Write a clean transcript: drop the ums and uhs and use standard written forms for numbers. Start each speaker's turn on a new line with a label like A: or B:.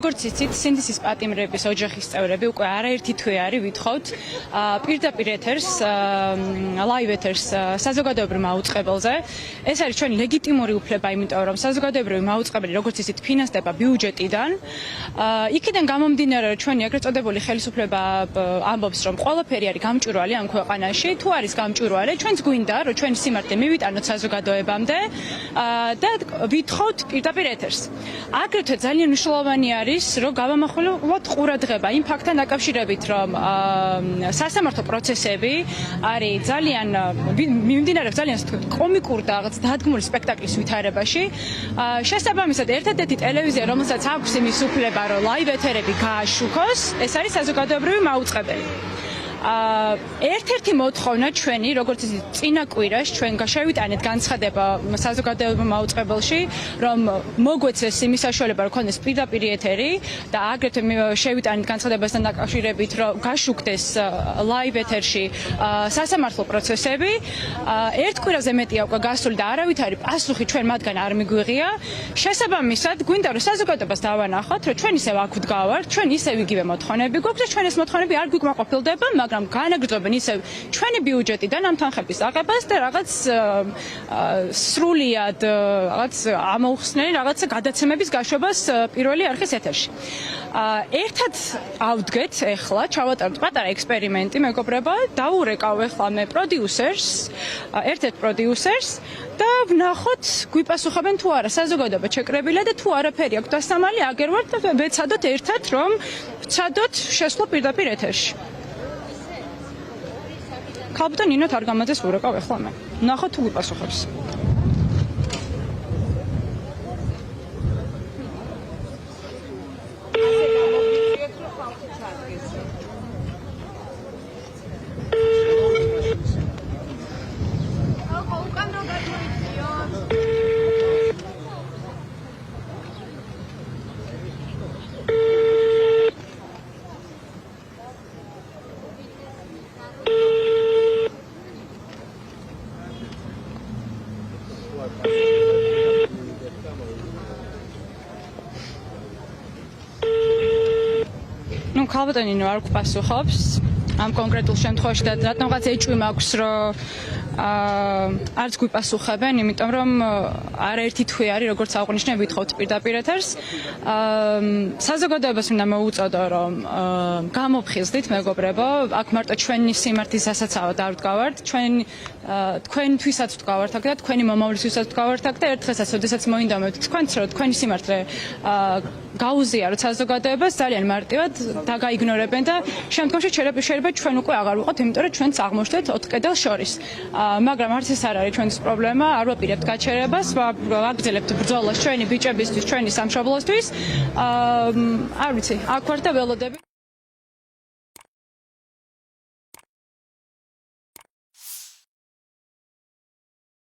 A: როგორც იცით, სინდისის პატიმრების ოჯახის წევრები უკვე არაერთი თვე არის ვითხოვთ პირდაპირ ეთერს, ლაივ ეთერს საზოგადოებრივ მაუწყებელზე. ეს არის ჩვენი ლეგიტიმური უფლება, იმიტომ რომ საზოგადოებრივი მაუწყებელი, როგორც იცით, ფინანსდება ბიუჯეტიდან. იქიდან გამომდინარე, რომ ჩვენი ეგრეთ წოდებული ხელისუფლება ამბობს, რომ ყველაფერი არის გამჭვირვალე ამ ქვეყანაში. თუ არის გამჭვირვალე, ჩვენც გვინდა, რომ ჩვენი სიმართლე მივიტანოთ საზოგადოებამდე და ვითხოვთ პირდაპირ ეთერს. აგრეთვე ძალიან მნიშვნელოვანი არის რომ გავამახვილოთ ყურადღება იმ ფაქტთან დაკავშირებით, რომ სასამართლო პროცესები არის ძალიან მიმდინარეობს ძალიან კომიკურ და რაღაც დადგმული სპექტაკლის ვითარებაში. შესაბამისად, ერთადერთი ტელევიზია, რომელსაც აქვს იმის უფლება, რომ ლაივ ეთერები გააშუქოს, ეს არის საზოგადოებრივი მაუწყებელი. ერთ-ერთი მოთხოვნა ჩვენი, როგორც იცით, წინა კვირას ჩვენ შევიტანეთ განცხადება საზოგადოებრივ მაუწყებელში, რომ მოგვეცეს იმის საშუალება, რომ ქონდეს პირდაპირ ეთერი და აგრეთვე შევიტანეთ განცხადებასთან დაკავშირებით, რომ გაშუქდეს ლაივ ეთერში სასამართლო პროცესები. ერთ კვირაზე მეტია უკვე გასული და არავითარი პასუხი ჩვენ მათგან არ მიგვიღია. შესაბამისად, გვინდა რომ საზოგადოებას დავანახოთ, რომ ჩვენ ისევ აქ ვდგავართ, ჩვენ ისევ იგივე მოთხოვნები გვაქვს და ჩვენ ეს მოთხოვნები არ გვიკმაყოფილდება, მაგრამ განაგრძობენ ისევ ჩვენი ბიუჯეტიდან ამ თანხების აღებას და რაღაც სრულიად რაღაც ამოუხსნელი რაღაც გადაცემების გაშვებას პირველი არხის ეთერში. ერთად ავდგეთ ეხლა, ჩავატაროთ პატარა ექსპერიმენტი, მეგობრებო, დავურეკავ ეხლა მე პროდიუსერს, ერთ-ერთ პროდიუსერს და ვნახოთ, გვიპასუხებენ თუ არა საზოგადოება ჩეკრებილა და თუ არაფერი აქვს დასამალი, აგერ ვართ და ვეცადოთ ერთად, რომ ვცადოთ შესვლა პირდაპირ ეთერში. ქალბატონ ნინო თარგამაძეს ვურეკავ ეხლა მე. ვნახოთ თუ გვიპასუხებს. Ну, ქალბატონ ნინო არ გვპასუხობს ამ კონკრეტულ შემთხვევაში და რატომღაც ეჭვი მაქვს, რომ არც გვიპასუხებენ, იმიტომ რომ არაერთი თვე არის, როგორც აღვნიშნე, ვითხოვთ პირდაპირ ეთერს. საზოგადოებას უნდა მოუწოდო, რომ გამოფხიზლდით, მეგობრებო, აქ მარტო ჩვენი სიმართლის დასაცავად არ ვდგავართ, თქვენთვისაც ვდგავართ აქ და თქვენი მომავლისთვისაც ვდგავართ აქ და ერთ დღესაც, როდესაც მოინდომებთ თქვენც, რომ თქვენი სიმართლე გაუზიაროთ საზოგადოებას, ძალიან მარტივად დაგაიგნორებენ და შემდგომში შეიძლება ჩვენ უკვე აღარ ვიყოთ, იმიტომ რომ ჩვენც აღმოჩნდეთ 4 კედელს შორის. მაგრამ არც ეს არ არის ჩვენთვის პრობლემა, არ ვაპირებთ გაჩერებას, ვაგრძელებთ ბრძოლას ჩვენი ბიჭებისთვის, ჩვენი სამშობლოსთვის. არ ვიცი, აქ ვარ და ველოდები.